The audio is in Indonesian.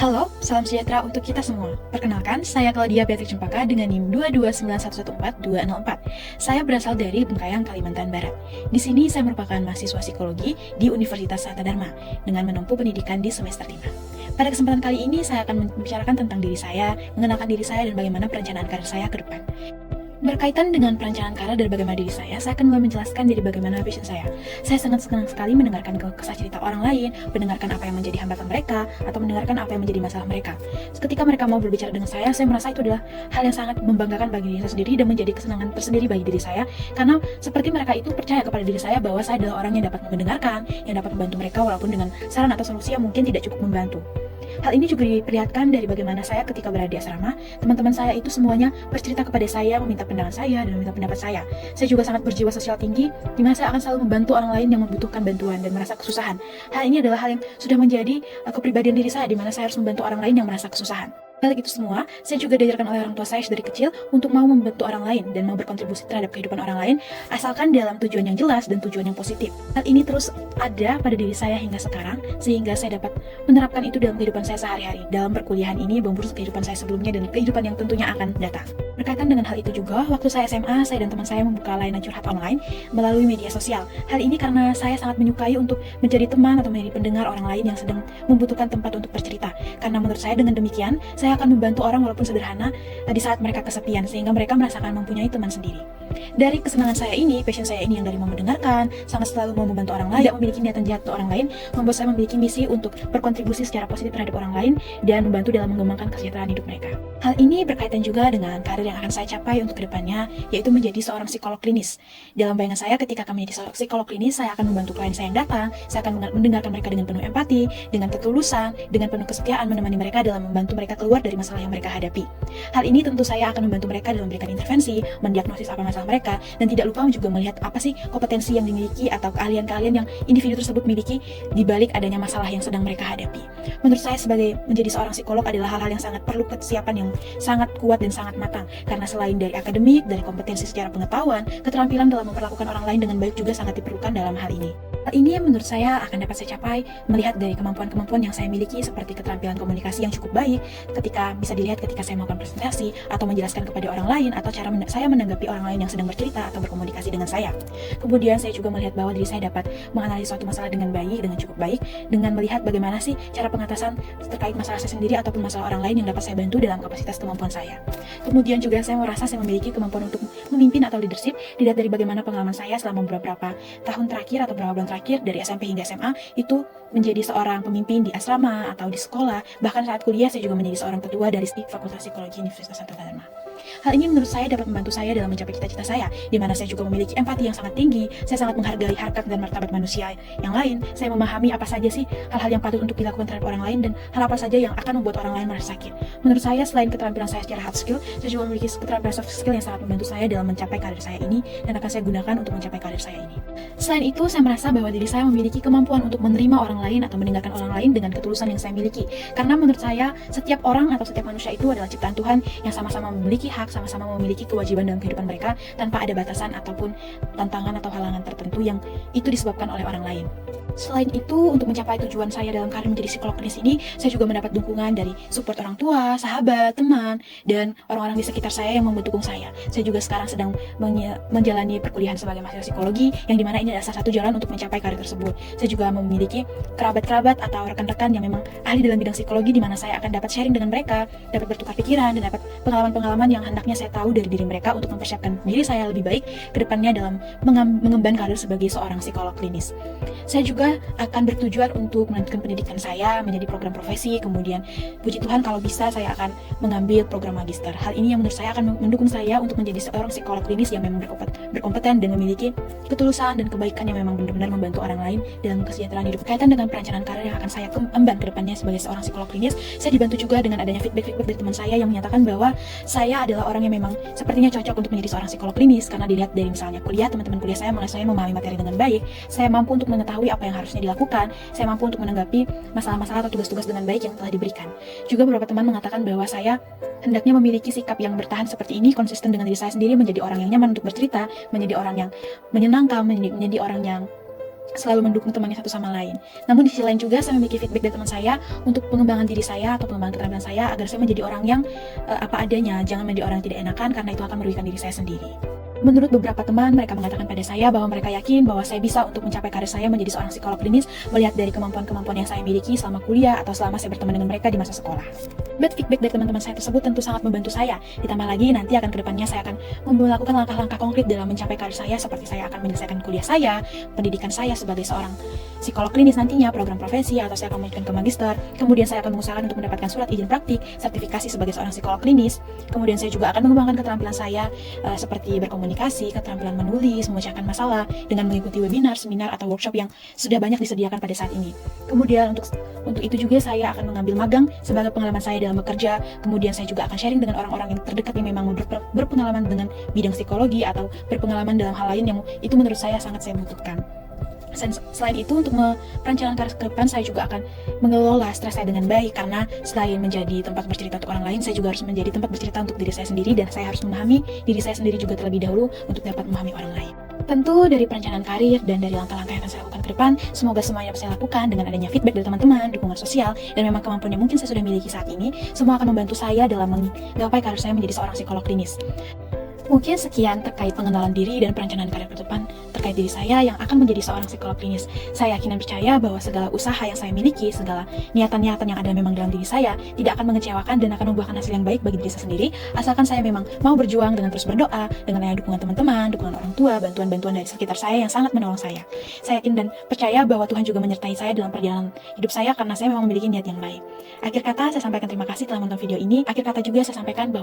Halo, salam sejahtera untuk kita semua. Perkenalkan, saya Claudia Beatrix Cempaka dengan NIM 229114204. Saya berasal dari Bengkayang, Kalimantan Barat. Di sini saya merupakan mahasiswa psikologi di Universitas Sanata Dharma dengan menempuh pendidikan di semester 5. Pada kesempatan kali ini, saya akan membicarakan tentang diri saya, mengenalkan diri saya, dan bagaimana perencanaan karir saya ke depan. Berkaitan dengan perencanaan karir dan bagaimana diri saya akan mulai menjelaskan dari bagaimana passion saya. Saya sangat senang sekali mendengarkan kisah cerita orang lain, mendengarkan apa yang menjadi hambatan mereka, atau mendengarkan apa yang menjadi masalah mereka. Ketika mereka mau berbicara dengan saya merasa itu adalah hal yang sangat membanggakan bagi diri saya sendiri dan menjadi kesenangan tersendiri bagi diri saya, karena seperti mereka itu percaya kepada diri saya bahwa saya adalah orang yang dapat mendengarkan, yang dapat membantu mereka walaupun dengan saran atau solusi yang mungkin tidak cukup membantu. Hal ini juga diperlihatkan dari bagaimana saya ketika berada di asrama, teman-teman saya itu semuanya bercerita kepada saya, meminta pandangan saya, dan meminta pendapat saya. Saya juga sangat berjiwa sosial tinggi, di mana saya akan selalu membantu orang lain yang membutuhkan bantuan dan merasa kesusahan. Hal ini adalah hal yang sudah menjadi kepribadian diri saya, di mana saya harus membantu orang lain yang merasa kesusahan. Balik itu semua, saya juga diajarkan oleh orang tua saya dari kecil untuk mau membantu orang lain dan mau berkontribusi terhadap kehidupan orang lain, asalkan dalam tujuan yang jelas dan tujuan yang positif. Hal ini terus ada pada diri saya hingga sekarang, sehingga saya dapat menerapkan itu dalam kehidupan saya sehari-hari, dalam perkuliahan ini, maupun kehidupan saya sebelumnya dan kehidupan yang tentunya akan datang. Berkaitan dengan hal itu juga, waktu saya SMA, saya dan teman saya membuka layanan curhat online melalui media sosial. Hal ini karena saya sangat menyukai untuk menjadi teman atau menjadi pendengar orang lain yang sedang membutuhkan tempat untuk bercerita. Karena menurut saya dengan demikian, saya akan membantu orang walaupun sederhana di saat mereka kesepian, sehingga mereka merasakan mempunyai teman sendiri. Dari kesenangan saya ini, passion saya ini yang dari mau mendengarkan, sangat selalu mau membantu orang lain, tidak memiliki niatan jahat ke orang lain, membuat saya memiliki misi untuk berkontribusi secara positif terhadap orang lain dan membantu dalam mengembangkan kesejahteraan hidup mereka. Hal ini berkaitan juga dengan karir yang akan saya capai untuk kedepannya, yaitu menjadi seorang psikolog klinis. Dalam bayangan saya, ketika kami menjadi seorang psikolog klinis, saya akan membantu klien saya yang datang, saya akan mendengarkan mereka dengan penuh empati, dengan ketulusan, dengan penuh kesetiaan, menemani mereka dalam membantu mereka keluar dari masalah yang mereka hadapi. Hal ini tentu saya akan membantu mereka dalam memberikan intervensi, mendiagnosis apa masalah mereka, dan tidak lupa juga melihat apa sih kompetensi yang dimiliki atau keahlian-keahlian yang individu tersebut miliki di balik adanya masalah yang sedang mereka hadapi. Menurut saya, sebagai menjadi seorang psikolog adalah hal-hal yang sangat perlu kesiapan yang sangat kuat dan sangat matang, karena selain dari akademik, dari kompetensi secara pengetahuan, keterampilan dalam memperlakukan orang lain dengan baik juga sangat diperlukan dalam hal ini. Hal ini yang menurut saya akan dapat saya capai melihat dari kemampuan-kemampuan yang saya miliki, seperti keterampilan komunikasi yang cukup baik ketika bisa dilihat ketika saya melakukan presentasi atau menjelaskan kepada orang lain, atau cara saya menanggapi orang lain yang sedang bercerita atau berkomunikasi dengan saya. Kemudian saya juga melihat bahwa diri saya dapat menganalisis suatu masalah dengan baik, dengan cukup baik, dengan melihat bagaimana sih cara pengatasan terkait masalah saya sendiri ataupun masalah orang lain yang dapat saya bantu dalam kapasitas kemampuan saya. Kemudian juga saya merasa saya memiliki kemampuan untuk memimpin atau leadership, dilihat dari bagaimana pengalaman saya selama beberapa tahun terakhir atau beberapa bulan terakhir dari SMP hingga SMA itu menjadi seorang pemimpin di asrama atau di sekolah. Bahkan saat kuliah saya juga menjadi seorang ketua dari Fakultas Psikologi Universitas Sanata Dharma. Hal ini menurut saya dapat membantu saya dalam mencapai cita-cita saya, di mana saya juga memiliki empati yang sangat tinggi. Saya sangat menghargai harkat dan martabat manusia yang lain. Saya memahami apa saja sih hal-hal yang patut untuk dilakukan terhadap orang lain dan hal apa saja yang akan membuat orang lain merasa sakit. Menurut saya, selain keterampilan saya secara hard skill, saya juga memiliki keterampilan soft skill yang sangat membantu saya dalam mencapai karir saya ini dan akan saya gunakan untuk mencapai karir saya ini. Selain itu, saya merasa bahwa diri saya memiliki kemampuan untuk menerima orang lain atau mendengarkan orang lain dengan ketulusan yang saya miliki. Karena menurut saya, setiap orang atau setiap manusia itu adalah ciptaan Tuhan yang sama-sama memiliki hak, sama-sama memiliki kewajiban dalam kehidupan mereka tanpa ada batasan ataupun tantangan atau halangan tertentu yang itu disebabkan oleh orang lain. Selain itu, untuk mencapai tujuan saya dalam karir menjadi psikolog klinis ini, saya juga mendapat dukungan dari support orang tua, sahabat, teman, dan orang-orang di sekitar saya yang mendukung saya. Saya juga sekarang sedang menjalani perkuliahan sebagai mahasiswa psikologi, yang dimana ini adalah salah satu jalan untuk mencapai karir tersebut. Saya juga memiliki kerabat-kerabat atau rekan-rekan yang memang ahli dalam bidang psikologi, di mana saya akan dapat sharing dengan mereka, dapat bertukar pikiran, dan dapat pengalaman-pengalaman yang hendaknya saya tahu dari diri mereka untuk mempersiapkan diri saya lebih baik ke depannya dalam mengemban karir sebagai seorang psikolog klinis. Saya juga akan bertujuan untuk melanjutkan pendidikan saya menjadi program profesi, kemudian puji Tuhan kalau bisa saya akan mengambil program magister. Hal ini yang menurut saya akan mendukung saya untuk menjadi seorang psikolog klinis yang memang berkompeten dan memiliki ketulusan dan kebaikan yang memang benar-benar membantu orang lain dalam kesejahteraan hidup. Kaitan dengan perencanaan karir yang akan saya emban ke depannya sebagai seorang psikolog klinis, saya dibantu juga dengan adanya feedback dari teman saya yang menyatakan bahwa saya adalah orang yang memang sepertinya cocok untuk menjadi seorang psikolog klinis, karena dilihat dari misalnya kuliah, teman-teman kuliah saya mengenai saya memahami materi dengan baik, saya mampu untuk mengetahui apa yang harusnya dilakukan, saya mampu untuk menanggapi masalah-masalah atau tugas-tugas dengan baik yang telah diberikan. Juga beberapa teman mengatakan bahwa saya hendaknya memiliki sikap yang bertahan seperti ini, konsisten dengan diri saya sendiri, menjadi orang yang nyaman untuk bercerita, menjadi orang yang menyenangkan, menjadi orang yang selalu mendukung temannya satu sama lain. Namun di sisi lain juga saya memiliki feedback dari teman saya untuk pengembangan diri saya atau pengembangan keterampilan saya agar saya menjadi orang yang apa adanya, jangan menjadi orang yang tidak enakan karena itu akan merugikan diri saya sendiri. Menurut beberapa teman, mereka mengatakan pada saya bahwa mereka yakin bahwa saya bisa untuk mencapai karir saya menjadi seorang psikolog klinis melihat dari kemampuan-kemampuan yang saya miliki selama kuliah atau selama saya berteman dengan mereka di masa sekolah. But feedback dari teman-teman saya tersebut tentu sangat membantu saya. Ditambah lagi nanti akan kedepannya saya akan melakukan langkah-langkah konkret dalam mencapai karir saya, seperti saya akan menyelesaikan kuliah saya, pendidikan saya sebagai seorang psikolog klinis nantinya, program profesi, atau saya akan melanjutkan ke magister. Kemudian saya akan mengusahakan untuk mendapatkan surat izin praktik, sertifikasi sebagai seorang psikolog klinis. Kemudian saya juga akan mengembangkan keterampilan saya seperti berkomunikasi, keterampilan menulis, memecahkan masalah dengan mengikuti webinar, seminar, atau workshop yang sudah banyak disediakan pada saat ini. Kemudian untuk itu juga saya akan mengambil magang sebagai pengalaman saya dalam bekerja. Kemudian saya juga akan sharing dengan orang-orang yang terdekat yang memang berpengalaman dengan bidang psikologi atau berpengalaman dalam hal lain yang itu menurut saya sangat saya butuhkan. Selain itu, untuk perencanaan karir ke depan, saya juga akan mengelola stres saya dengan baik, karena selain menjadi tempat bercerita untuk orang lain, saya juga harus menjadi tempat bercerita untuk diri saya sendiri, dan saya harus memahami diri saya sendiri juga terlebih dahulu untuk dapat memahami orang lain. Tentu dari perencanaan karir dan dari langkah-langkah yang akan saya lakukan ke depan, semoga semuanya bisa saya lakukan dengan adanya feedback dari teman-teman, dukungan sosial, dan memang kemampuan yang mungkin saya sudah miliki saat ini, semua akan membantu saya dalam menggapai karir saya menjadi seorang psikolog klinis. Mungkin sekian terkait pengenalan diri dan perencanaan karir ke depan terkait diri saya yang akan menjadi seorang psikolog klinis. Saya yakin dan percaya bahwa segala usaha yang saya miliki, segala niatan-niatan yang ada memang dalam diri saya tidak akan mengecewakan dan akan membuahkan hasil yang baik bagi diri saya sendiri, asalkan saya memang mau berjuang dengan terus berdoa, dengan adanya dukungan teman-teman, dukungan orang tua, bantuan-bantuan dari sekitar saya yang sangat menolong saya. Saya yakin dan percaya bahwa Tuhan juga menyertai saya dalam perjalanan hidup saya karena saya memang memiliki niat yang baik. Akhir kata, saya sampaikan terima kasih telah menonton video ini. Akhir kata juga saya sampaikan bahwa